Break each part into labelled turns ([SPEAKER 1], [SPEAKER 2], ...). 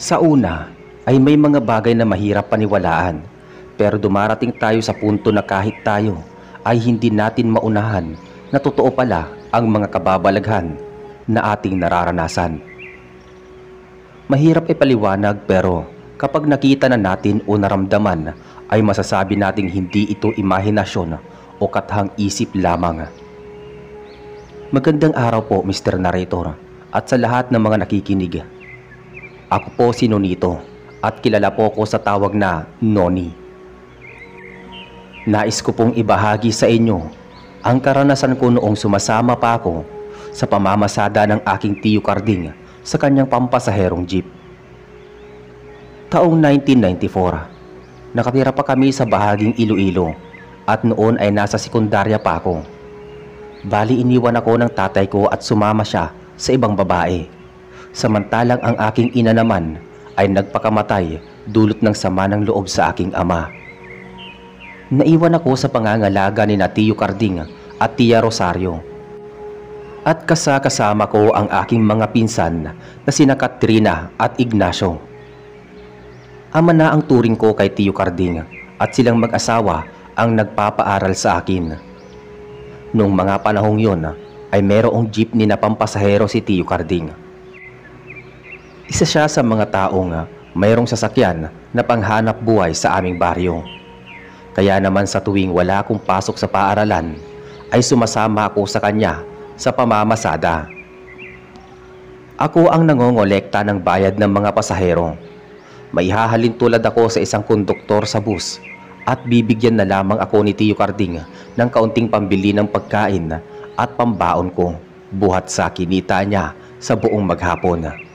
[SPEAKER 1] Sa una ay may mga bagay na mahirap paniwalaan, pero dumarating tayo sa punto na kahit tayo ay hindi natin maunahan na totoo pala ang mga kababalaghan na ating nararanasan. Mahirap ipaliwanag, pero kapag nakita na natin o naramdaman ay masasabi nating hindi ito imahinasyon o kathang isip lamang. Magandang araw po, Mr. Narrator, at sa lahat ng mga nakikinig. Ako po si Nonito at kilala po ko sa tawag na Noni. Nais ko pong ibahagi sa inyo ang karanasan ko noong sumasama pa ako sa pamamasada ng aking tiyo Karding sa kanyang pampasaherong jeep. Taong 1994, nakatira pa kami sa bahaging Iloilo at noon ay nasa sekundarya pa ako. Bali, iniwan ako ng tatay ko at sumama siya sa ibang babae. Samantalang ang aking ina naman ay nagpakamatay dulot ng sama ng loob sa aking ama. Naiwan ako sa pangangalaga ni Tiyo Karding at Tia Rosario. At kasama ko ang aking mga pinsan na sina Katrina at Ignacio. Ama na ang turing ko kay Tiyo Karding at silang mag-asawa ang nagpapaaral sa akin. Noong mga panahong yon ay merong jeepney na pampasahero si Tiyo Karding. Isa siya sa mga taong mayroong sasakyan na panghanap buhay sa aming baryo. Kaya naman sa tuwing wala akong pasok sa paaralan ay sumasama ako sa kanya sa pamamasada. Ako ang nangongolekta ng bayad ng mga pasahero. Maihahalin tulad ako sa isang konduktor sa bus at bibigyan na lamang ako ni Tiyo Karding ng kaunting pambili ng pagkain at pambaon ko buhat sa kinita niya sa buong maghapon.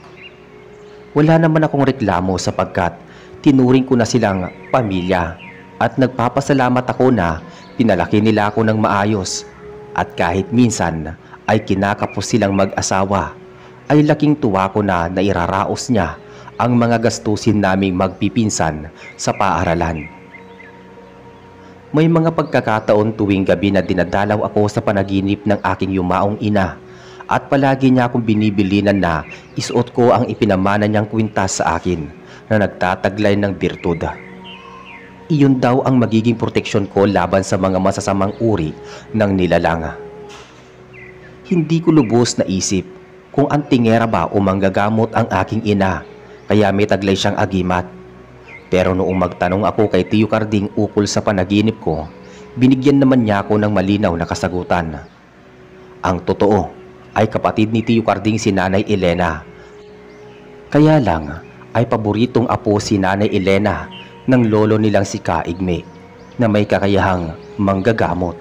[SPEAKER 1] Wala naman akong reklamo sapagkat tinuring ko na silang pamilya at nagpapasalamat ako na pinalaki nila ako ng maayos, at kahit minsan ay kinakapos silang mag-asawa ay laking tuwa ko na nairaraos niya ang mga gastusin naming magpipinsan sa paaralan. May mga pagkakataon tuwing gabi na dinadalaw ako sa panaginip ng aking yumaong ina at palagi niya akong binibilinan na isuot ko ang ipinamana niyang kwintas sa akin na nagtataglay ng birtud. Iyon daw ang magiging proteksyon ko laban sa mga masasamang uri ng nilalang. Hindi ko lubos na isip kung antingera ba o manggagamot ang aking ina, kaya may taglay siyang agimat. Pero noong magtanong ako kay Tiyo Karding ukol sa panaginip ko, binigyan naman niya ako ng malinaw na kasagutan. Ang totoo ay kapatid ni Tiyo Karding si Nanay Elena. Kaya lang ay paboritong apo si Nanay Elena ng lolo nilang si Kaigme na may kakayahang manggagamot.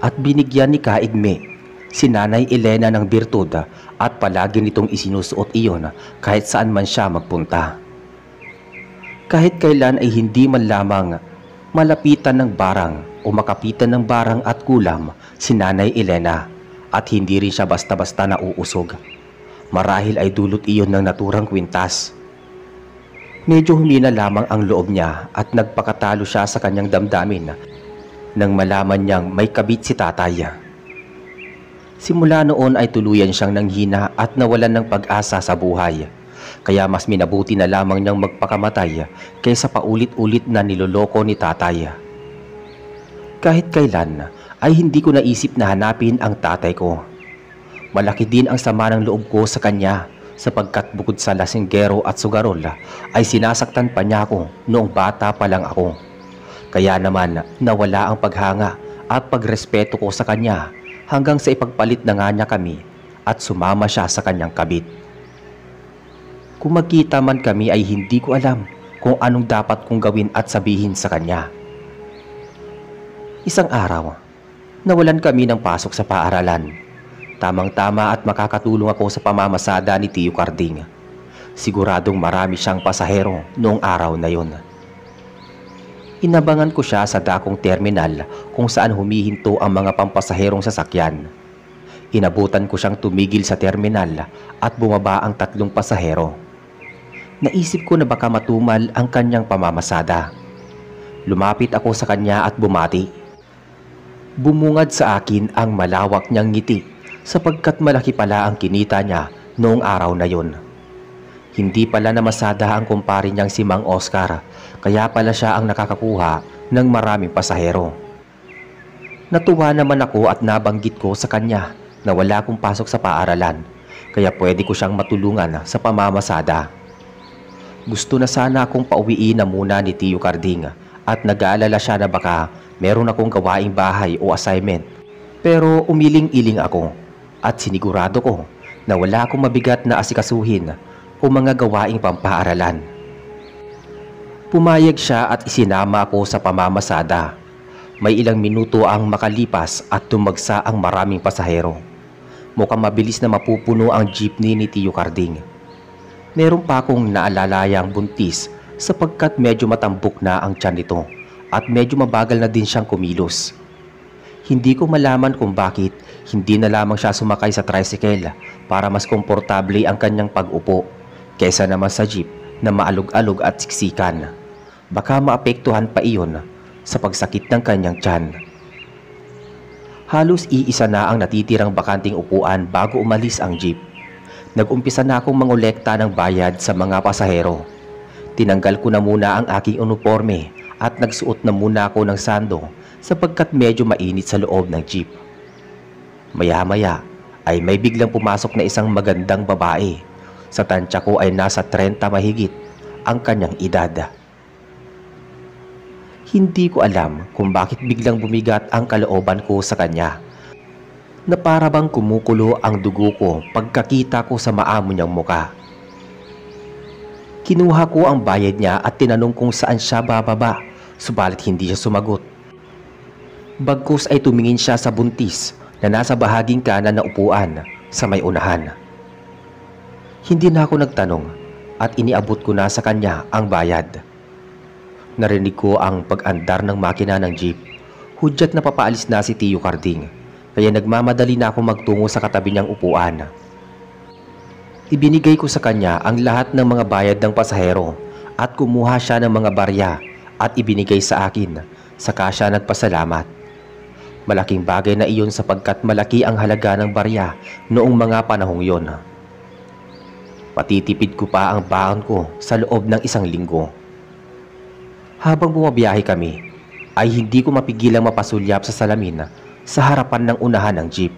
[SPEAKER 1] At binigyan ni Kaigme si Nanay Elena ng birtud at palagi nitong isinusuot iyon kahit saan man siya magpunta. Kahit kailan ay hindi man lamang malapitan ng barang o makapitan ng barang at kulam si Nanay Elena, at hindi rin siya basta-basta nauusog. Marahil ay dulot iyon ng naturang kwintas. Medyo humina lamang ang loob niya at nagpakatalo siya sa kanyang damdamin nang malaman niyang may kabit si tatay. Simula noon ay tuluyan siyang nanghina at nawalan ng pag-asa sa buhay. Kaya mas minabuti na lamang niyang magpakamatay kaysa paulit-ulit na niloloko ni tatay. Kahit kailan ay hindi ko naisip na hanapin ang tatay ko. Malaki din ang sama ng loob ko sa kanya, sapagkat bukod sa lasinggero at sugarol ay sinasaktan pa niya ako noong bata pa lang ako. Kaya naman nawala ang paghanga at pagrespeto ko sa kanya hanggang sa ipagpalit na nga niya kami at sumama siya sa kanyang kabit. Kung magkita man kami ay hindi ko alam kung anong dapat kong gawin at sabihin sa kanya. Isang araw, nawalan kami ng pasok sa paaralan. Tamang-tama at makakatulong ako sa pamamasada ni Tiyo Karding. Siguradong marami siyang pasahero noong araw na yon. Inabangan ko siya sa dakong terminal kung saan humihinto ang mga pampasaherong sasakyan. Inabutan ko siyang tumigil sa terminal at bumaba ang 3 pasahero. Naisip ko na baka matumal ang kanyang pamamasada. Lumapit ako sa kanya at bumati. Bumungad sa akin ang malawak niyang ngiti sapagkat malaki pala ang kinita niya noong araw na yon. Hindi pala namasada ang kumpare niyang si Mang Oscar, kaya pala siya ang nakakakuha ng maraming pasahero. Natuwa naman ako at nabanggit ko sa kanya na wala akong pasok sa paaralan, kaya pwede ko siyang matulungan sa pamamasada. Gusto na sana akong pauwiin na muna ni Tio Carding at nag-aalala siya na baka meron akong gawaing bahay o assignment. Pero umiling-iling ako at sinigurado ko na wala akong mabigat na asikasuhin o mga gawaing pampaaralan. Pumayag siya at isinama ako sa pamamasada. May ilang minuto ang makalipas at tumagsa ang maraming pasahero. Mukhang mabilis na mapupuno ang jeepney ni Tio Carding. Meron pa akong naalalayang buntis sapagkat medyo matambok na ang tiyan nito at medyo mabagal na din siyang kumilos. Hindi ko malaman kung bakit hindi na lamang siya sumakay sa tricycle para mas komportable ang kanyang pag-upo kaysa naman sa jeep na maalog-alog at siksikan. Baka maapektuhan pa iyon sa pagsakit ng kanyang tiyan. Halos iisa na ang natitirang bakanting upuan bago umalis ang jeep. Nag-umpisa na akong mangolekta ng bayad sa mga pasahero. Tinanggal ko na muna ang aking uniforme at nagsuot na muna ako ng sando sapagkat medyo mainit sa loob ng jeep. Maya-maya ay may biglang pumasok na isang magandang babae. Sa tansya ko ay nasa 30 mahigit ang kanyang edad. Hindi ko alam kung bakit biglang bumigat ang kalooban ko sa kanya, na para bang kumukulo ang dugo ko pagkakita ko sa maamo niyang muka. Kinuha ko ang bayad niya at tinanong kung saan siya bababa, subalit hindi siya sumagot. Bagkus ay tumingin siya sa buntis na nasa bahaging kanan na upuan sa may unahan. Hindi na ako nagtanong at iniabot ko na sa kanya ang bayad. Narinig ko ang pag-andar ng makina ng jeep. Hudyat na papaalis na si Tio Carding, kaya nagmamadali na ako magtungo sa katabi niyang upuan. Ibinigay ko sa kanya ang lahat ng mga bayad ng pasahero at kumuha siya ng mga barya at ibinigay sa akin, saka siya nagpasalamat. Malaking bagay na iyon sapagkat malaki ang halaga ng barya noong mga panahong yon. Patitipid ko pa ang baon ko sa loob ng 1 linggo. Habang bumabiyahe kami, ay hindi ko mapigilang mapasulyap sa salamin sa harapan ng unahan ng jeep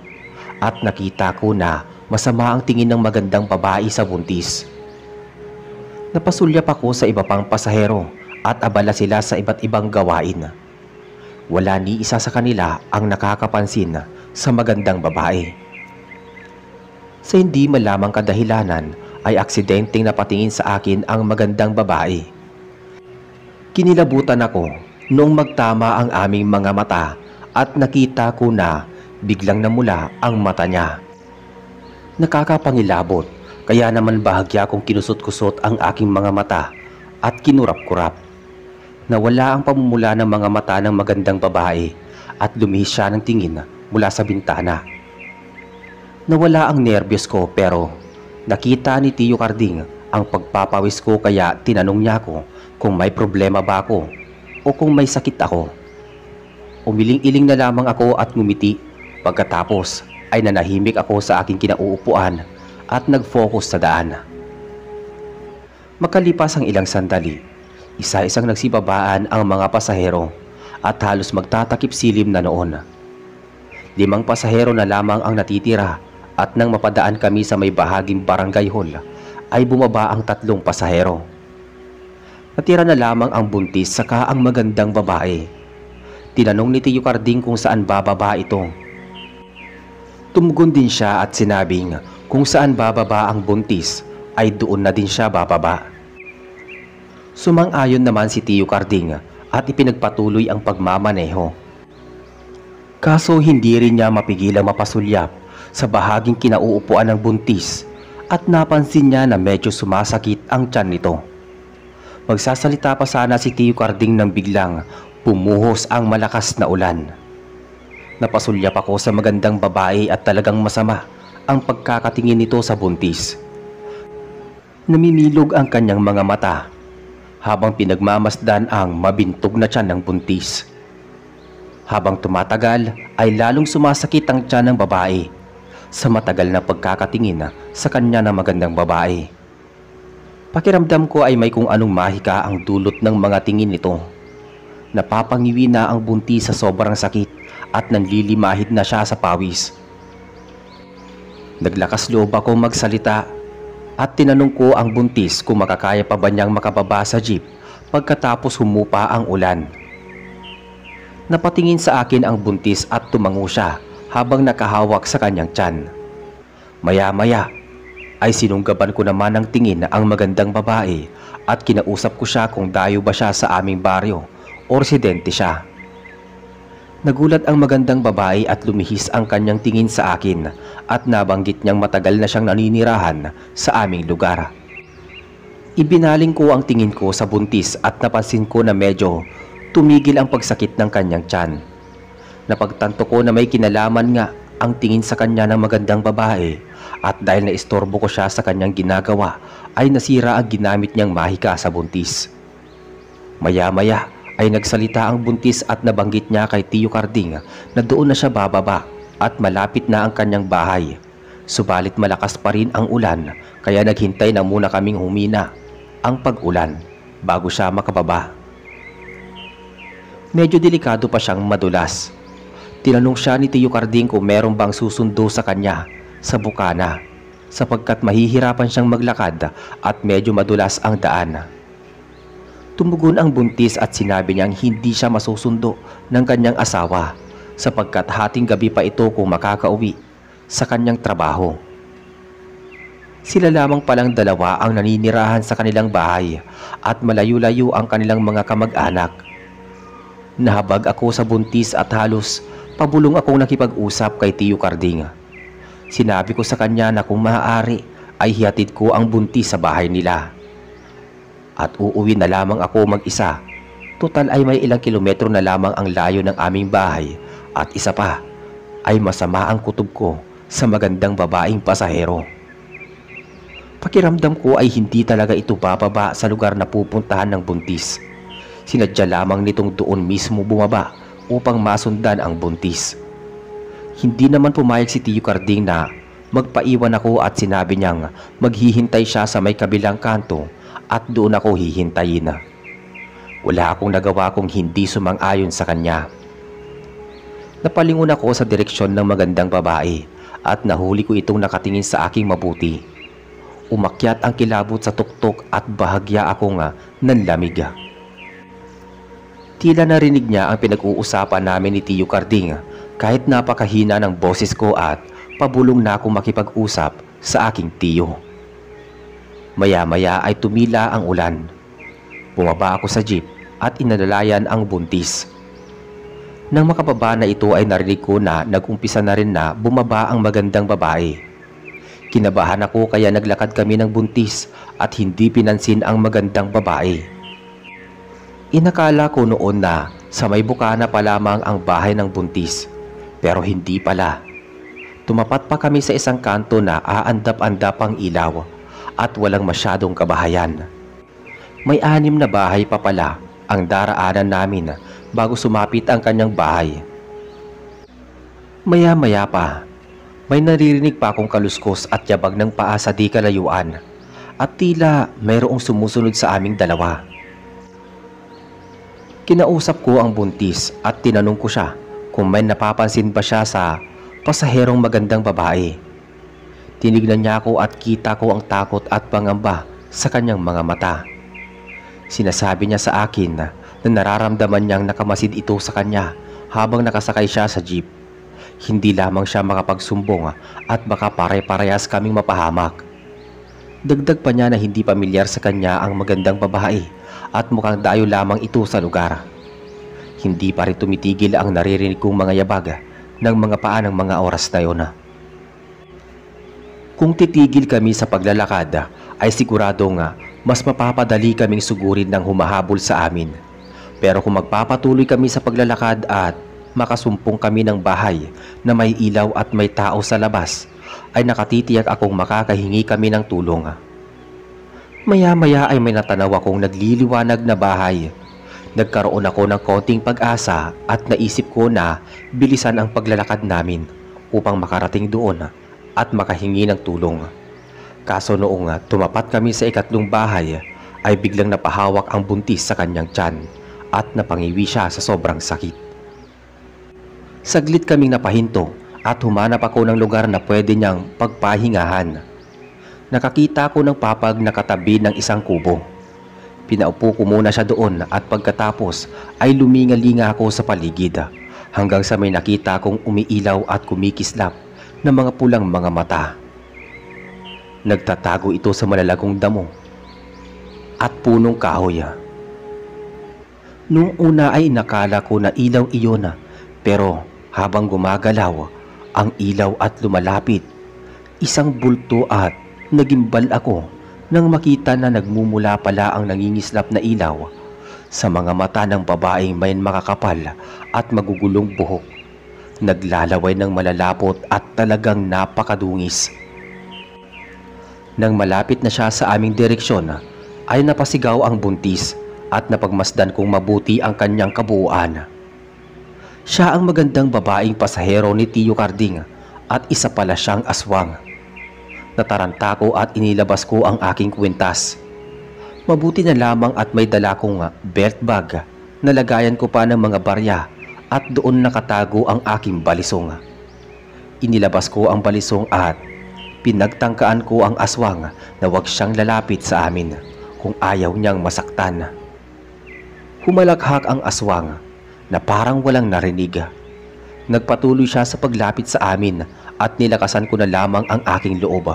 [SPEAKER 1] at nakita ko na masama ang tingin ng magandang babae sa buntis. Napasulyap ako sa iba pang pasahero at abala sila sa iba't ibang gawain. Wala ni isa sa kanila ang nakakapansin sa magandang babae. Sa hindi malamang kadahilanan ay aksidenteng napatingin sa akin ang magandang babae. Kinilabutan ako noong magtama ang aming mga mata at nakita ko na biglang namula ang mata niya. Nakakapangilabot, kaya naman bahagya kong kinusot-kusot ang aking mga mata at kinurap-kurap. Nawala ang pamumula ng mga mata ng magandang babae at lumihis siya ng tingin mula sa bintana. Nawala ang nerbiyos ko pero nakita ni Tio Carding ang pagpapawis ko kaya tinanong niya ako kung may problema ba ako o kung may sakit ako. Umiling-iling na lamang ako at ngumiti. Pagkatapos ay nanahimik ako sa aking kinauupuan at nag-focus sa daan. Makalipas ang ilang sandali, isa-isang nagsibabaan ang mga pasahero at halos magtatakip silim na noon. 5 pasahero na lamang ang natitira at nang mapadaan kami sa may bahaging barangay hall ay bumaba ang 3 pasahero. Natira na lamang ang buntis saka ang magandang babae. Tinanong ni Tio Carding kung saan bababa ito. Tumugon din siya at sinabing kung saan bababa ang buntis ay doon na din siya bababa. Sumang-ayon naman si Tio Carding at ipinagpatuloy ang pagmamaneho. Kaso hindi rin niya mapigilang mapasulyap sa bahaging kinauupuan ng buntis at napansin niya na medyo sumasakit ang tiyan nito. Magsasalita pa sana si Tio Carding nang biglang pumuhos ang malakas na ulan. Napasulyap ako sa magandang babae at talagang masama ang pagkakatingin nito sa buntis. Namimilog ang kanyang mga mata habang pinagmamasdan ang mabintog na tiyan ng buntis. Habang tumatagal ay lalong sumasakit ang tiyan ng babae sa matagal na pagkakatingin sa kanya ng magandang babae. Pakiramdam ko ay may kung anong mahika ang dulot ng mga tingin nito. Napapangiwi na ang buntis sa sobrang sakit at nanlilimahid na siya sa pawis. Naglakas loob ako magsalita at tinanong ko ang buntis kung makakaya pa ba niyang makababa sa jeep pagkatapos humupa ang ulan. Napatingin sa akin ang buntis at tumango siya habang nakahawak sa kanyang tiyan. Maya-maya ay sinunggaban ko naman ng tingin ang magandang babae at kinausap ko siya kung dayo ba siya sa aming baryo o residente siya. Nagulat ang magandang babae at lumihis ang kanyang tingin sa akin at nabanggit niyang matagal na siyang naninirahan sa aming lugar. Ibinaling ko ang tingin ko sa buntis at napansin ko na medyo tumigil ang pagsakit ng kanyang tiyan. Napagtanto ko na may kinalaman nga ang tingin sa kanya ng magandang babae at dahil naistorbo ko siya sa kanyang ginagawa ay nasira ang ginamit niyang mahika sa buntis. Maya-maya ay nagsalita ang buntis at nabanggit niya kay Tio Carding na doon na siya bababa at malapit na ang kanyang bahay. Subalit malakas pa rin ang ulan kaya naghintay na muna kaming humina ang pag-ulan bago siya makababa. Medyo delikado pa siyang madulas. Tinanong siya ni Tio Carding kung meron bang susundo sa kanya sa bukana sapagkat mahihirapan siyang maglakad at medyo madulas ang daan. Tumugon ang buntis at sinabi niyang hindi siya masusundo ng kanyang asawa sapagkat hating gabi pa ito kung makakauwi sa kanyang trabaho. Sila lamang palang dalawa ang naninirahan sa kanilang bahay at malayo-layo ang kanilang mga kamag-anak. Nahabag ako sa buntis at halos pabulong akong nakipag-usap kay Tio Carding. Sinabi ko sa kanya na kung maaari ay hihatid ko ang buntis sa bahay nila. At uuwi na lamang ako mag-isa. Total ay may ilang kilometro na lamang ang layo ng aming bahay at isa pa ay masama ang kutob ko sa magandang babaeng pasahero. Pakiramdam ko ay hindi talaga ito bababa sa lugar na pupuntahan ng buntis. Sinadya lamang nitong doon mismo bumaba upang masundan ang buntis. Hindi naman pumayag si Tio Carding na magpaiwan ako at sinabi niyang maghihintay siya sa may kabilang kanto at doon ako hihintayin. Wala akong nagawa kung hindi sumang-ayon sa kanya. Napalingon ako sa direksyon ng magandang babae at nahuli ko itong nakatingin sa aking mabuti. Umakyat ang kilabot sa tuktok at bahagya akong nanlamig. Tila narinig niya ang pinag-uusapan namin ni Tio Carding kahit napakahina ng boses ko at pabulong na akong makipag-usap sa aking tiyo. Maya-maya ay tumila ang ulan. Bumaba ako sa jeep at inalalayan ang buntis. Nang makababa na ito ay narinig ko na nag-umpisa na rin na bumaba ang magandang babae. Kinabahan ako kaya naglakad kami ng buntis at hindi pinansin ang magandang babae. Inakala ko noon na sa may bukana pa lamang ang bahay ng buntis, pero hindi pala. Tumapat pa kami sa isang kanto na aandap-andap ang ilaw at walang masyadong kabahayan. May 6 na bahay pa pala ang daraanan namin bago sumapit ang kanyang bahay. Maya-maya pa, may naririnig pa akong kaluskos at yabag ng paa sa di kalayuan at tila mayroong sumusunod sa aming dalawa. Kinausap ko ang buntis at tinanong ko siya kung may napapansin ba siya sa pasaherong magandang babae. Tinignan niya ako at kita ko ang takot at pangamba sa kanyang mga mata. Sinasabi niya sa akin na nararamdaman niyang nakamasid ito sa kanya habang nakasakay siya sa jeep. Hindi lamang siya makapagsumbong at baka pare-parehas kaming mapahamak. Dagdag pa niya na hindi pamilyar sa kanya ang magandang babae at mukhang dayo lamang ito sa lugar. Hindi pa rin tumitigil ang naririnig kong mga yabag ng mga paa ng mga oras na yun. Kung titigil kami sa paglalakad ay sigurado nga mas mapapadali kaming sugurin ng humahabol sa amin. Pero kung magpapatuloy kami sa paglalakad at makasumpong kami ng bahay na may ilaw at may tao sa labas, ay nakatitiyak akong makakahingi kami ng tulong. Maya-maya ay may natanaw akong nagliliwanag na bahay. Nagkaroon ako ng konting pag-asa at naisip ko na bilisan ang paglalakad namin upang makarating doon at makahingi ng tulong. Kaso noong tumapat kami sa ikatlong bahay ay biglang napahawak ang buntis sa kanyang tiyan at napangiwi siya sa sobrang sakit. Saglit kaming napahinto at humanap ako ng lugar na pwede niyang pagpahingahan. Nakakita ko ng papag na katabi ng isang kubo. Pinaupo ko muna siya doon at pagkatapos ay lumingalinga ako sa paligid hanggang sa may nakita kong umiilaw at kumikislap na mga pulang mga mata. Nagtatago ito sa malalagong damo at punong kahoy. Noong una ay nakala ko na ilaw iyon pero habang gumagalaw ang ilaw at lumalapit, isang bulto at nagimbal ako nang makita na nagmumula pala ang nangingislap na ilaw sa mga mata ng babaeng may makakapal at magugulong buhok. Naglalaway ng malalapot at talagang napakadungis. Nang malapit na siya sa aming direksyon ay napasigaw ang buntis at napagmasdan kong mabuti ang kanyang kabuuan. Siya ang magandang babaeng pasahero ni Tio Carding at isa pala siyang aswang. Nataranta ko at inilabas ko ang aking kwintas. Mabuti na lamang at may dala kong belt bag na lagayan ko pa ng mga barya at doon nakatago ang aking balisong. Inilabas ko ang balisong at pinagtangkaan ko ang aswang na huwag siyang lalapit sa amin kung ayaw niyang masaktan. Humalakhak ang aswang na parang walang narinig. Nagpatuloy siya sa paglapit sa amin at nilakasan ko na lamang ang aking loob.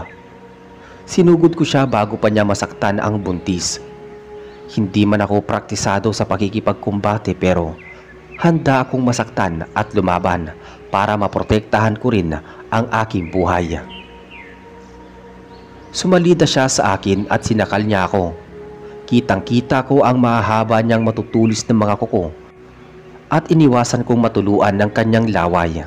[SPEAKER 1] Sinugod ko siya bago pa niya masaktan ang buntis. Hindi man ako praktisado sa pakikipagkumbate pero handa akong masaktan at lumaban para maprotektahan ko rin ang aking buhay. Sumalida siya sa akin at sinakal niya ako. Kitang-kita ko ang mahahaba niyang matutulis ng mga kuko at iniwasan kong matuluan ng kanyang laway.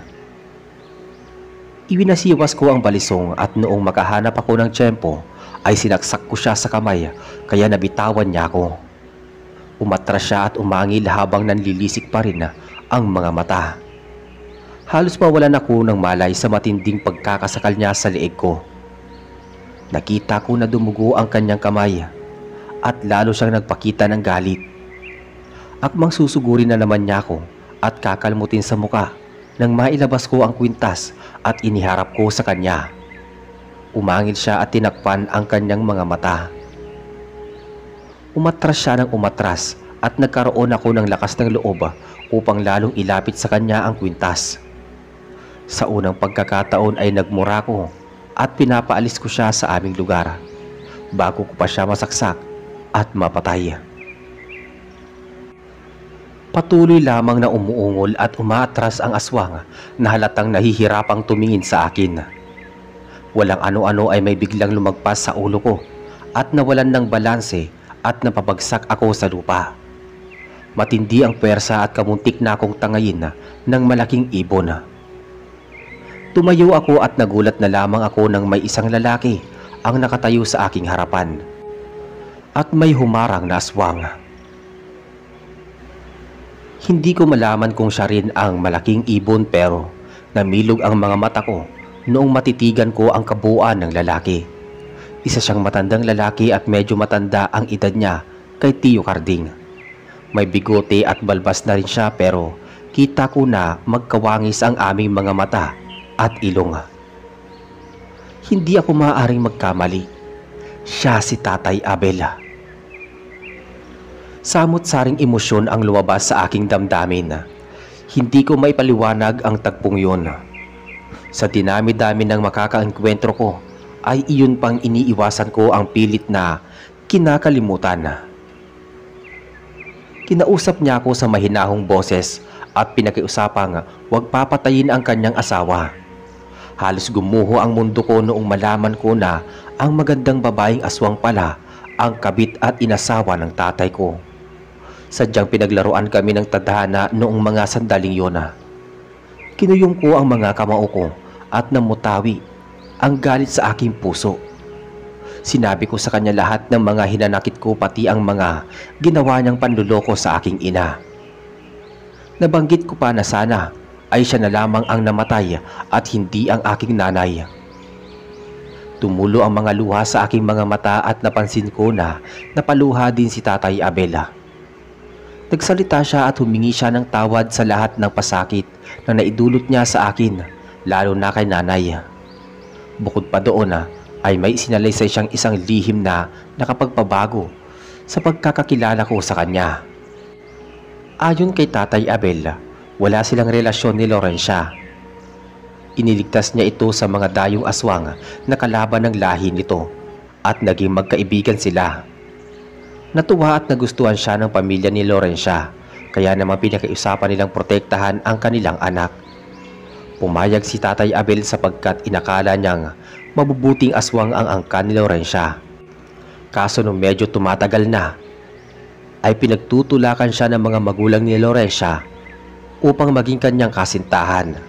[SPEAKER 1] Iwinasiwas ko ang balisong at noong makahanap ako ng tiyempo ay sinaksak ko siya sa kamay kaya nabitawan niya ako. Umatras siya at umangil habang nanlilisik pa rin ang mga mata. Halos mawalan ako ng malay sa matinding pagkakasakal niya sa leeg ko. Nakita ko na dumugo ang kanyang kamay at lalo siyang nagpakita ng galit. Akmang susugurin na naman niya ako at kakalmutin sa muka nang mailabas ko ang kwintas at iniharap ko sa kanya. Umangil siya at tinakpan ang kanyang mga mata. Umatras siya ng umatras at nagkaroon ako ng lakas ng loob upang lalong ilapit sa kanya ang kwintas. Sa unang pagkakataon ay nagmura ko at pinapaalis ko siya sa aming lugar bago ko pa siya masaksak at mapatay. Patuloy lamang na umuungol at umaatras ang aswang na halatang nahihirapang tumingin sa akin. Walang ano-ano ay may biglang lumagpas sa ulo ko at nawalan ng balanse at napabagsak ako sa lupa. Matindi ang pwersa at kamuntik na akong tangayin ng malaking ibon. Tumayo ako at nagulat na lamang ako nang may isang lalaki ang nakatayo sa aking harapan at may humarang na aswang. Hindi ko malaman kung siya rin ang malaking ibon pero namilog ang mga mata ko noong matitigan ko ang kabuuan ng lalaki. Isa siyang matandang lalaki at medyo matanda ang edad niya kay Tio Carding. May bigote at balbas na rin siya pero kita ko na magkawangis ang aming mga mata at ilong. Hindi ako maaaring magkamali. Siya si Tatay Abel. Samot-saring emosyon ang lumabas sa aking damdamin. Hindi ko maipaliwanag ang tagpong yun. Sa dinami-dami ng makakaengkwentro ko, ay iyon pang iniiwasan ko ang pilit na kinakalimutan. Kinausap niya ako sa mahinahong boses at pinakiusapang huwag papatayin ang kanyang asawa. Halos gumuho ang mundo ko noong malaman ko na ang magandang babaeng aswang pala ang kabit at inasawa ng tatay ko. Sadyang pinaglaruan kami ng tadhana noong mga sandaling yun. Kinuyong ko ang mga kamao ko at namutawi ang galit sa aking puso. Sinabi ko sa kanya lahat ng mga hinanakit ko pati ang mga ginawa niyang panluloko sa aking ina. Nabanggit ko pa na sana ay siya na lamang ang namatay at hindi ang aking nanay. Tumulo ang mga luha sa aking mga mata at napansin ko na napaluha din si Tatay Abela. Nagsalita siya at humingi siya ng tawad sa lahat ng pasakit na naidulot niya sa akin, lalo na kay nanay. Bukod pa doon ay may sinalaysay siyang isang lihim na nakapagpabago sa pagkakakilala ko sa kanya. Ayon kay Tatay Abel, wala silang relasyon ni Laurencia. Iniligtas niya ito sa mga dayong aswang na kalaban ng lahi nito at naging magkaibigan sila. Natuwa at nagustuhan siya ng pamilya ni Laurencia, kaya naman pinakiusapan nilang protektahan ang kanilang anak. Pumayag si Tatay Abel sapagkat inakala niyang mabubuting aswang ang angkan ni Laurencia. Kaso nung medyo tumatagal na, ay pinagtutulakan siya ng mga magulang ni Laurencia upang maging kanyang kasintahan.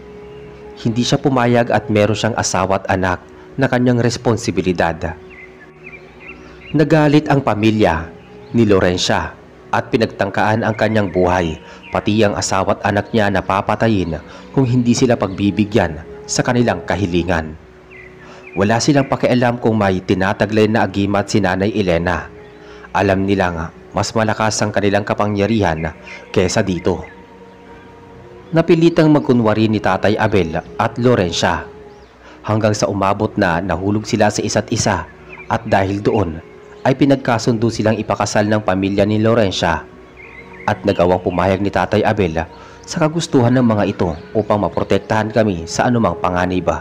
[SPEAKER 1] Hindi siya pumayag at meron siyang asawa at anak na kanyang responsibilidad. Nagalit ang pamilya ni Laurencia at pinagtangkaan ang kanyang buhay, pati ang asawa at anak niya na papatayin kung hindi sila pagbibigyan sa kanilang kahilingan. Wala silang pakialam kung may tinataglay na agimat si Nanay Elena. Alam nilang mas malakas ang kanilang kapangyarihan kesa dito. Napilitang magkunwari ni Tatay Abel at Laurencia hanggang sa umabot na nahulog sila sa isa't isa, at dahil doon ay pinagkasundo silang ipakasal ng pamilya ni Laurencia at nagawang pumayag ni Tatay Abel sa kagustuhan ng mga ito upang maprotektahan kami sa anumang panganib.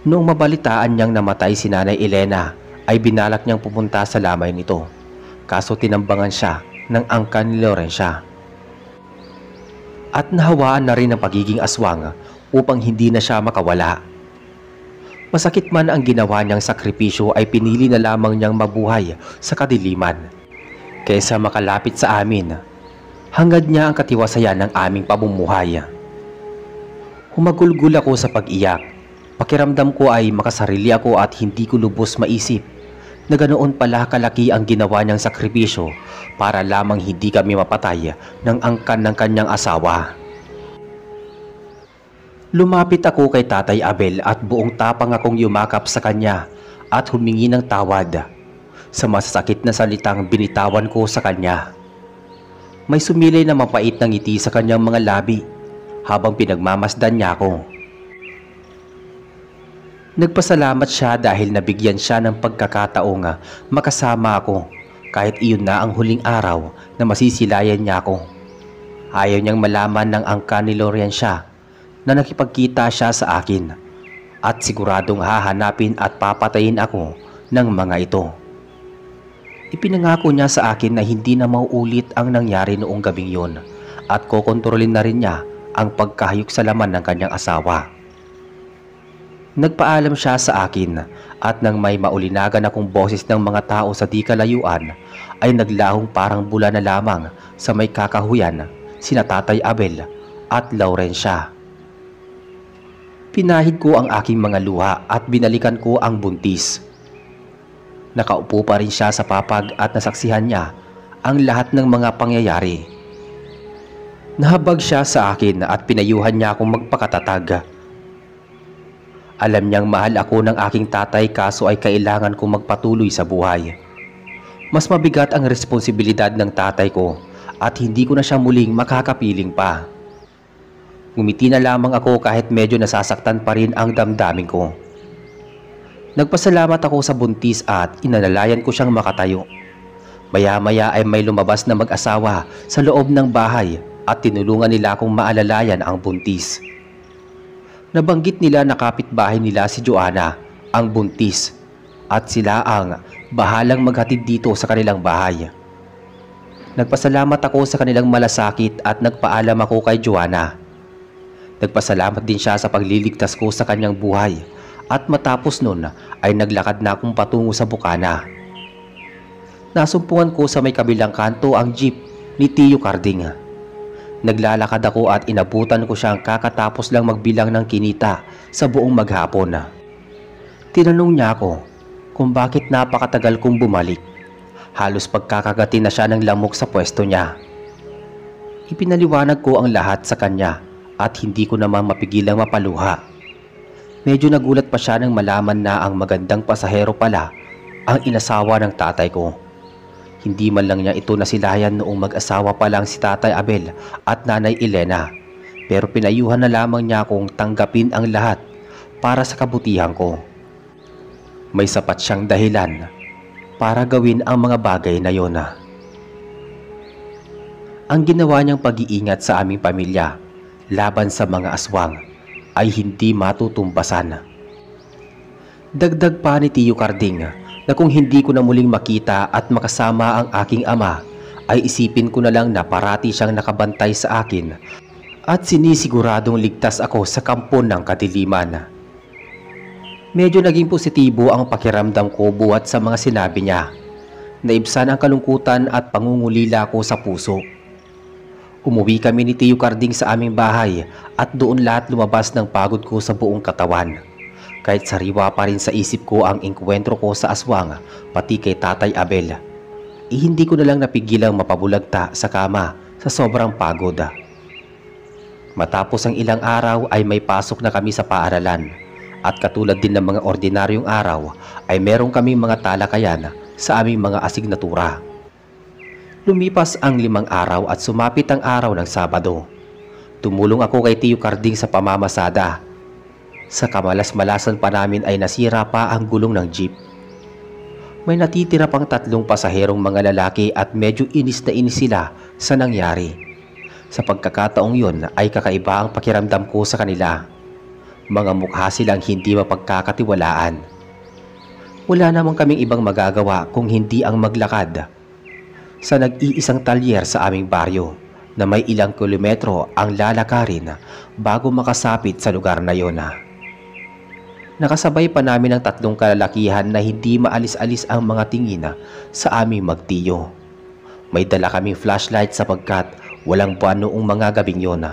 [SPEAKER 1] Noong mabalitaan niyang namatay si Nanay Elena ay binalak niyang pumunta sa lamay nito, kaso tinambangan siya ng angkan ni Laurencia. At nahawaan na rin ang pagiging aswang upang hindi na siya makawala. Masakit man ang ginawa niyang sakripisyo ay pinili na lamang niyang mabuhay sa kadiliman kaysa makalapit sa amin. Hangad niya ang katiwasayan ng aming pamumuhay. Humagulgul ako sa pag-iyak. Pakiramdam ko ay makasarili ako at hindi ko lubos maisip na ganoon pala kalaki ang ginawa niyang sakripisyo para lamang hindi kami mapatay ng angkan ng kanyang asawa. Lumapit ako kay Tatay Abel at buong tapang akong yumakap sa kanya at humingi ng tawad sa masasakit na salitang binitawan ko sa kanya. May sumilay na mapait na ngiti sa kanyang mga labi habang pinagmamasdan niya ako. Nagpasalamat siya dahil nabigyan siya ng pagkakataong makasama ako kahit iyon na ang huling araw na masisilayan niya ako. Ayaw niyang malaman ng angkan ni Laurencia na nakipagkita siya sa akin at siguradong hahanapin at papatayin ako ng mga ito. Ipinangako niya sa akin na hindi na mauulit ang nangyari noong gabing yun at kokontrolin na rin niya ang pagkahayok sa laman ng kanyang asawa. Nagpaalam siya sa akin at nang may maulinagan akong boses ng mga tao sa di kalayuan ay naglahong parang bula na lamang sa may kakahuyan sina Tatay Abel at Laurencia. Pinahid ko ang aking mga luha at binalikan ko ang buntis. Nakaupo pa rin siya sa papag at nasaksihan niya ang lahat ng mga pangyayari. Nahabag siya sa akin at pinayuhan niya akong magpakatatag. Alam niyang mahal ako ng aking tatay kaso ay kailangan kong magpatuloy sa buhay. Mas mabigat ang responsibilidad ng tatay ko at hindi ko na siya muling makakapiling pa. Ngumiti na lamang ako kahit medyo nasasaktan pa rin ang damdamin ko. Nagpasalamat ako sa buntis at inalalayan ko siyang makatayo. Maya-maya ay may lumabas na mag-asawa sa loob ng bahay at tinulungan nila akong maalalayan ang buntis. Nabanggit nila na kapitbahay nila si Joanna, ang buntis, at sila ang bahalang maghatid dito sa kanilang bahay. Nagpasalamat ako sa kanilang malasakit at nagpaalam ako kay Joanna. Nagpasalamat din siya sa pagliligtas ko sa kanyang buhay at matapos nun ay naglakad na akong patungo sa bukana. Nasumpungan ko sa may kabilang kanto ang jeep ni Tio Carding. Naglalakad ako at inabutan ko siyang kakatapos lang magbilang ng kinita sa buong maghapon. Tinanong niya ako kung bakit napakatagal kong bumalik. Halos pagkakagatin na siya ng lamok sa pwesto niya. Ipinaliwanag ko ang lahat sa kanya at hindi ko naman mapigilang mapaluha. Medyo nagulat pa siya nang malaman na ang magandang pasahero pala ang inasawa ng tatay ko. Hindi man lang niya ito nasilayan noong mag-asawa pa lang si Tatay Abel at Nanay Elena, pero pinayuhan na lamang niya akong tanggapin ang lahat para sa kabutihan ko. May sapat siyang dahilan para gawin ang mga bagay na yon. Ang ginawa niyang pag-iingat sa aming pamilya laban sa mga aswang ay hindi matutumbasan. Dagdag pa ni Tio Carding na kung hindi ko na muling makita at makasama ang aking ama, ay isipin ko na lang na parati siyang nakabantay sa akin at sinisiguradong ligtas ako sa kampo ng kadiliman. Medyo naging positibo ang pakiramdam ko buhat sa mga sinabi niya. Naibsan ang kalungkutan at pangungulila ko sa puso. Umuwi kami ni Tio Carding sa aming bahay at doon lahat lumabas ng pagod ko sa buong katawan. Kahit sariwa pa rin sa isip ko ang engkwentro ko sa aswang pati kay Tatay Abel, hindi ko na lang napigilang mapabulagta sa kama sa sobrang pagod. Matapos ang ilang araw ay may pasok na kami sa paaralan at katulad din ng mga ordinaryong araw ay meron kaming mga talakayan sa aming mga asignatura. Lumipas ang 5 araw at sumapit ang araw ng Sabado. Tumulong ako kay Tio Carding sa pamamasada. Sa kamalas-malasan pa namin ay nasira pa ang gulong ng jeep. May natitira pang 3 pasaherong mga lalaki at medyo inis na inis sila sa nangyari. Sa pagkakataong yon ay kakaiba ang pakiramdam ko sa kanila. Mga mukha silang hindi mapagkakatiwalaan. Wala namang kaming ibang magagawa kung hindi ang maglakad sa nag-iisang talyer sa aming baryo na may ilang kilometro ang lalakarin bago makasapit sa lugar na yon. Nakasabay pa namin ang 3 kalalakihan na hindi maalis-alis ang mga tingin sa aming magtiyo. May dala kaming flashlight sapagkat walang buwan noong mga gabing yon.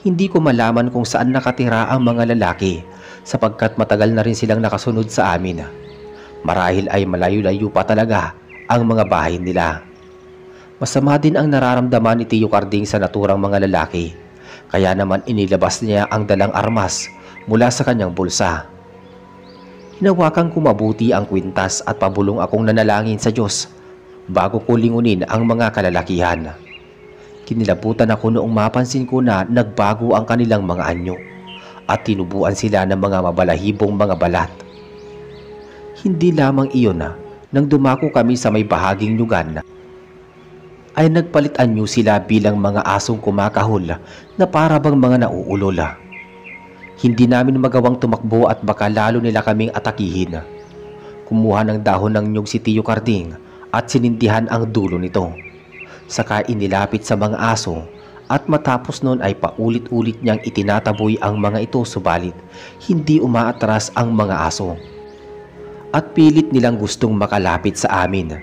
[SPEAKER 1] Hindi ko malaman kung saan nakatira ang mga lalaki sapagkat matagal na rin silang nakasunod sa amin. Marahil ay malayo-layo pa talaga ang mga bahay nila. Masama din ang nararamdaman ni Tio Carding sa naturang mga lalaki, kaya naman inilabas niya ang dalang armas mula sa kanyang bulsa. Hinawakan ko mabuti ang kwintas at pabulong akong nanalangin sa Diyos bago ko lingunin ang mga kalalakihan. Kinilabutan ako noong mapansin ko na nagbago ang kanilang mga anyo at tinubuan sila ng mga mabalahibong mga balat. Hindi lamang iyon nang dumako kami sa may bahaging nyugan ay nagpalit anyo sila bilang mga asong kumakahol na para bang mga nauulol. Hindi namin magawang tumakbo at baka lalo nila kaming atakihin. Kumuha ng dahon ng nyug si Tio Carding at sinindihan ang dulo nito. Saka inilapit sa mga aso at matapos noon ay paulit-ulit niyang itinataboy ang mga ito subalit hindi umaatras ang mga aso. At pilit nilang gustong makalapit sa amin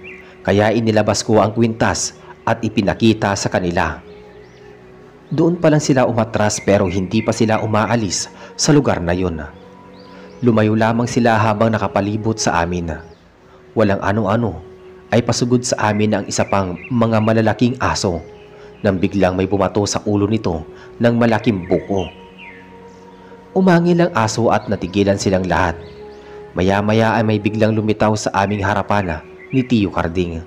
[SPEAKER 1] kaya inilabas ko ang kwintas at ipinakita sa kanila. Doon pa lang sila umatras pero hindi pa sila umaalis sa lugar na yun. Lumayo lamang sila habang nakapalibot sa amin. Walang ano-ano ay pasugod sa amin ang isa pang mga malalaking aso nang biglang may bumato sa ulo nito ng malaking buko. Umangil ang aso at natigilan silang lahat. Maya-maya ay may biglang lumitaw sa aming harapan ni Tio Carding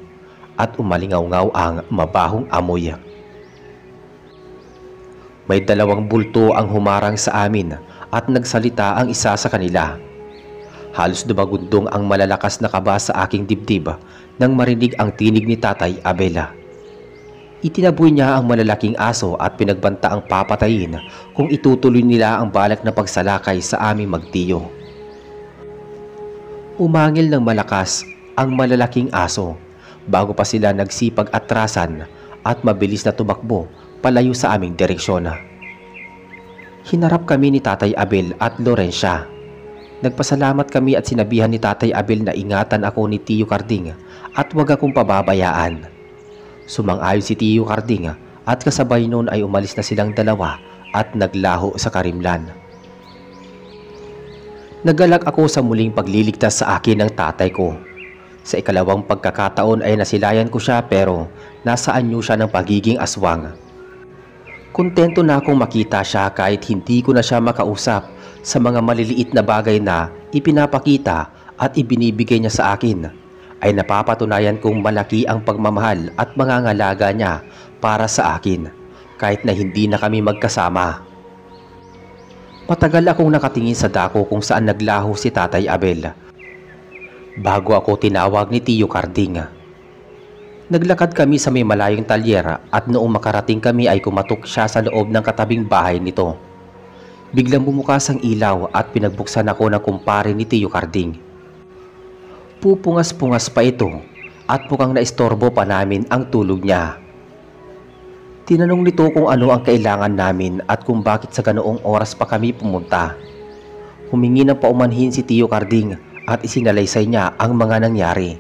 [SPEAKER 1] at umalingaw-ngaw ang mabahong amoy. May 2 bulto ang humarang sa amin at nagsalita ang isa sa kanila. Halos dumagundong ang malalakas na kaba sa aking dibdib nang marinig ang tinig ni Tatay Abela. Itinaboy niya ang malalaking aso at pinagbanta ang papatayin kung itutuloy nila ang balak na pagsalakay sa aming magtiyo. Umangil ng malakas ang malalaking aso bago pa sila nagsipag-atrasan at mabilis na tumakbo palayo sa aming direksyon. Hinarap kami ni Tatay Abel at Lorencia. Nagpasalamat kami at sinabihan ni Tatay Abel na ingatan ako ni Tio Carding at huwag akong pababayaan. Sumang-ayon si Tio Carding at kasabay noon ay umalis na silang 2 at naglaho sa Karimlan. Nagalak ako sa muling pagliligtas sa akin ng tatay ko. Sa ikalawang pagkakataon ay nasilayan ko siya pero nasa anyo siya ng pagiging aswang. Kontento na akong makita siya kahit hindi ko na siya makausap sa mga maliliit na bagay na ipinapakita at ibinibigay niya sa akin, ay napapatunayan kong malaki ang pagmamahal at mangangalaga niya para sa akin kahit na hindi na kami magkasama. Matagal akong nakatingin sa dako kung saan naglaho si Tatay Abel bago ako tinawag ni Tio Carding. Naglakad kami sa may malayong talyera at noong makarating kami ay kumatok siya sa loob ng katabing bahay nito. Biglang bumukas ang ilaw at pinagbuksan ako ng kumpare ni Tio Carding. Pupungas-pungas pa ito at mukhang naistorbo pa namin ang tulog niya. Tinanong nito kung ano ang kailangan namin at kung bakit sa ganoong oras pa kami pumunta. Humingi ng paumanhin si Tio Carding at isinalaysay niya ang mga nangyari.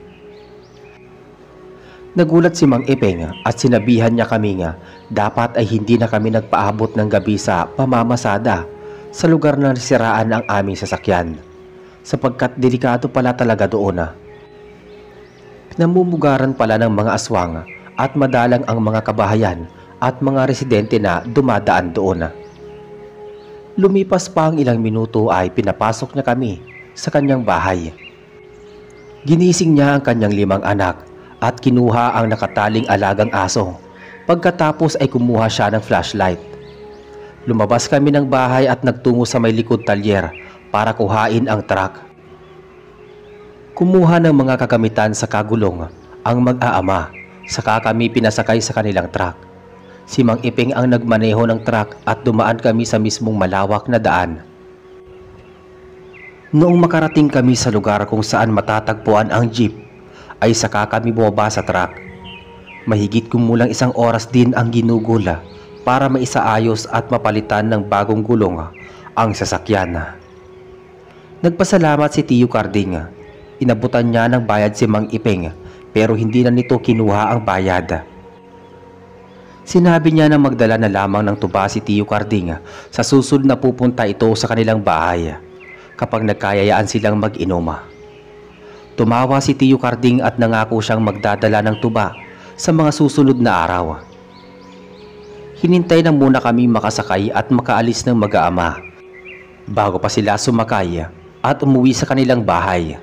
[SPEAKER 1] Nagulat si Mang Ipeng at sinabihan niya kami nga dapat ay hindi na kami nagpaabot ng gabi sa pamamasada sa lugar na nasiraan ang aming sasakyan sapagkat delikado pala talaga doon. Namumugaran pala ng mga aswang at madalang ang mga kabahayan at mga residente na dumadaan doon. Lumipas pa ang ilang minuto ay pinapasok niya kami sa kanyang bahay. Ginising niya ang kanyang 5 anak at kinuha ang nakataling alagang aso. Pagkatapos ay kumuha siya ng flashlight. Lumabas kami ng bahay at nagtungo sa may likod talyer para kuhain ang truck. Kumuha ng mga kagamitan sa kagulong ang mag-aama, saka kami pinasakay sa kanilang truck. Si Mang Ipeng ang nagmaneho ng truck at dumaan kami sa mismong malawak na daan. Noong makarating kami sa lugar kung saan matatagpuan ang jeep, ay saka kami bumaba sa truck. Mahigit kumulang 1 oras din ang ginugol para maisaayos at mapalitan ng bagong gulong ang sasakyan. Nagpasalamat si Tio Carding. Inabutan niya ng bayad si Mang Ipeng pero hindi na nito kinuha ang bayad. Sinabi niya na magdala na lamang ng tuba si Tio Carding sa susunod na pupunta ito sa kanilang bahay kapag nagkayayaan silang mag-inom. Tumawa si Tio Carding at nangako siyang magdadala ng tuba sa mga susunod na araw. Hinintay na muna kami makasakay at makaalis ng mag-aama bago pa sila sumakay at umuwi sa kanilang bahay.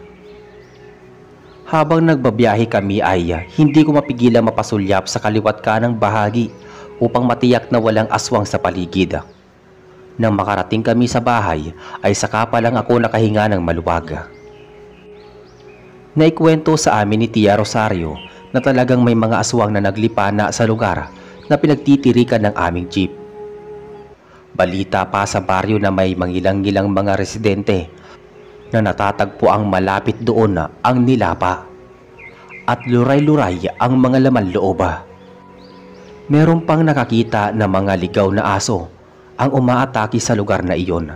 [SPEAKER 1] Habang nagbabiyahe kami ay hindi ko mapigilang mapasulyap sa kaliwat kanang bahagi upang matiyak na walang aswang sa paligid. Nang makarating kami sa bahay ay saka pa lang ako nakahinga ng maluwag. Naikwento sa amin ni Tia Rosario na talagang may mga aswang na naglipana sa lugar na pinagtitirikan ng aming jeep. Balita pa sa baryo na may mangilang-ngilang mga residente na natatagpo ang malapit doon ang nilapa at luray-luray ang mga laman loob. Meron pang nakakita na mga ligaw na aso ang umaatake sa lugar na iyon,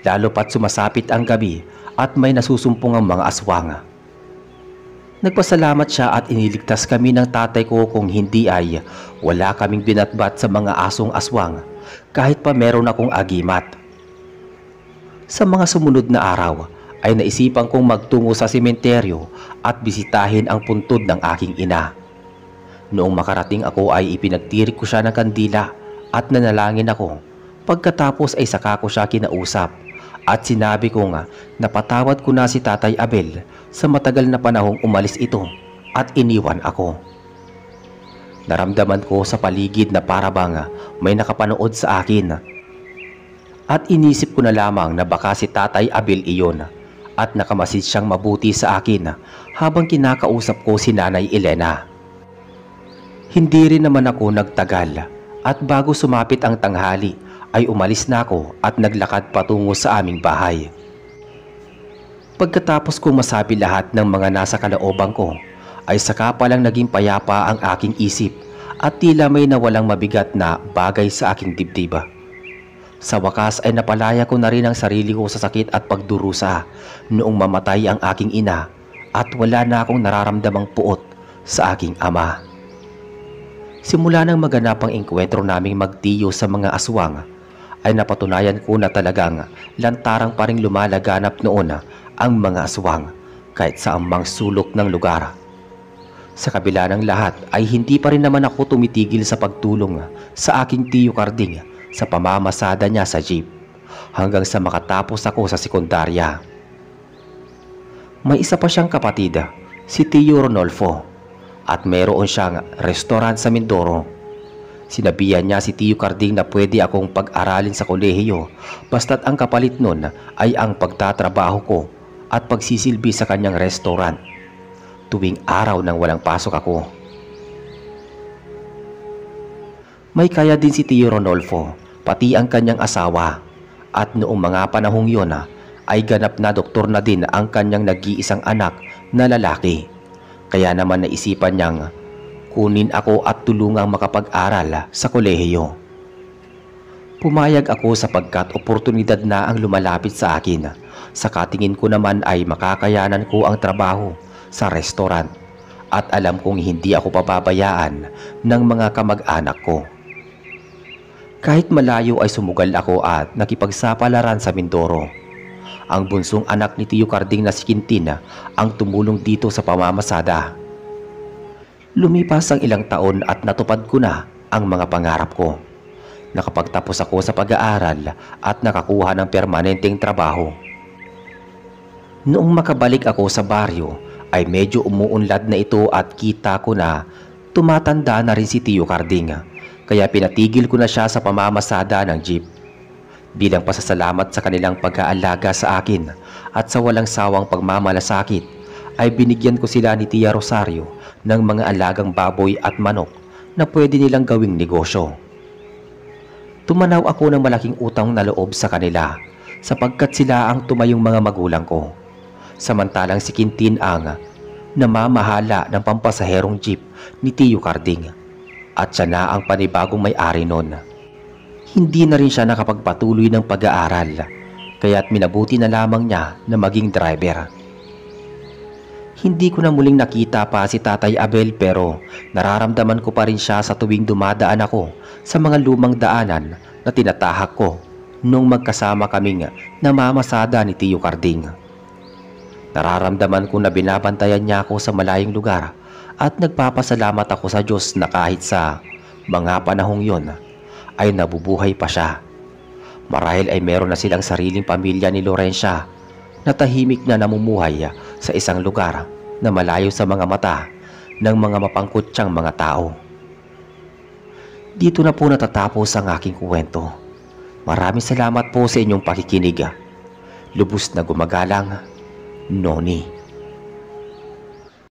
[SPEAKER 1] lalo pat sumasapit ang gabi at may nasusumpong ang mga aswang. Nagpasalamat siya at iniligtas kami ng tatay ko kung hindi ay wala kaming binatbat sa mga asong aswang kahit pa meron akong agimat. Sa mga sumunod na araw ay naisipan kong magtungo sa sementeryo at bisitahin ang puntod ng aking ina. Noong makarating ako ay ipinagtirik ko siya ng kandila at nanalangin ako. Pagkatapos ay saka ko siya kinausap at sinabi ko nga napatawad ko na si Tatay Abel sa matagal na panahong umalis ito at iniwan ako. Naramdaman ko sa paligid na para bang may nakapanood sa akin at inisip ko na lamang na baka si Tatay Abel iyon at nakamasid siyang mabuti sa akin habang kinakausap ko si Nanay Elena. Hindi rin naman ako nagtagal at bago sumapit ang tanghali ay umalis na ako at naglakad patungo sa aming bahay. Pagkatapos kong masabi lahat ng mga nasa kalooban ko, ay saka palang naging payapa ang aking isip at tila may nawalang mabigat na bagay sa aking dibdib. Sa wakas ay napalaya ko na rin ang sarili ko sa sakit at pagdurusa noong mamatay ang aking ina at wala na akong nararamdamang puot sa aking ama. Simula nang maganap ang engkwentro naming magtiyo sa mga aswang, ay napatunayan ko na talagang lantarang pa ring lumalaganap noon ang mga aswang kahit sa amang sulok ng lugar. Sa kabila ng lahat ay hindi pa rin naman ako tumitigil sa pagtulong sa aking Tio Carding sa pamamasada niya sa jeep. hanggang sa makatapos ako sa sekundarya. May isa pa siyang kapatid, si Tio Ronolfo, at mayroon siyang restaurant sa Mindoro. Sinabihan niya si Tio Carding na pwede akong pag-aralin sa kolehiyo basta't ang kapalit nun ay ang pagtatrabaho ko at pagsisilbi sa kanyang restaurant tuwing araw nang walang pasok ako. May kaya din si Tio Ronolfo, pati ang kanyang asawa, at noong mga panahong yon ay ganap na doktor na din ang kanyang nag-iisang anak na lalaki. Kaya naman naisipan niyang kunin ako at tulungang makapag-aral sa kolehiyo. Pumayag ako sapagkat oportunidad na ang lumalapit sa akin. Sa katingin ko naman ay makakayanan ko ang trabaho sa restaurant at alam kong hindi ako pababayaan ng mga kamag-anak ko. Kahit malayo ay sumugal ako at nakipagsapalaran sa Mindoro. Ang bunsong anak ni Tio Carding na si Quintin ang tumulong dito sa pamamasada. Lumipas ang ilang taon at natupad ko na ang mga pangarap ko. Nakapagtapos ako sa pag-aaral at nakakuha ng permanenteng trabaho. Noong makabalik ako sa baryo ay medyo umuunlad na ito at kita ko na tumatanda na rin si Tio Carding, kaya pinatigil ko na siya sa pamamasada ng jeep. Bilang pasasalamat sa kanilang pag-aalaga sa akin at sa walang sawang pagmamalasakit ay binigyan ko sila ni Tia Rosario ng mga alagang baboy at manok na pwede nilang gawing negosyo. Tumanaw ako ng malaking utang na loob sa kanila sapagkat sila ang tumayong mga magulang ko. Samantalang si Quintin ang namamahala ng pampasaherong jeep ni Tio Carding at siya na ang panibagong may-ari nun. Hindi na rin siya nakapagpatuloy ng pag-aaral, kaya't minabuti na lamang niya na maging driver. Hindi ko na muling nakita pa si Tatay Abel pero nararamdaman ko pa rin siya sa tuwing dumadaan ako sa mga lumang daanan na tinatahak ko nung magkasama kaming namamasada ni Tio Carding. Nararamdaman ko na binabantayan niya ako sa malayong lugar at nagpapasalamat ako sa Diyos na kahit sa mga panahong yon ay nabubuhay pa siya. Marahil ay meron na silang sariling pamilya ni Lorencia na tahimik na namumuhay sa isang lugar na malayo sa mga mata ng mga mapangkutsyang mga tao. Dito na po natatapos ang aking kwento. Maraming salamat po sa inyong pakikinig. Lubos na gumagalang, Noni.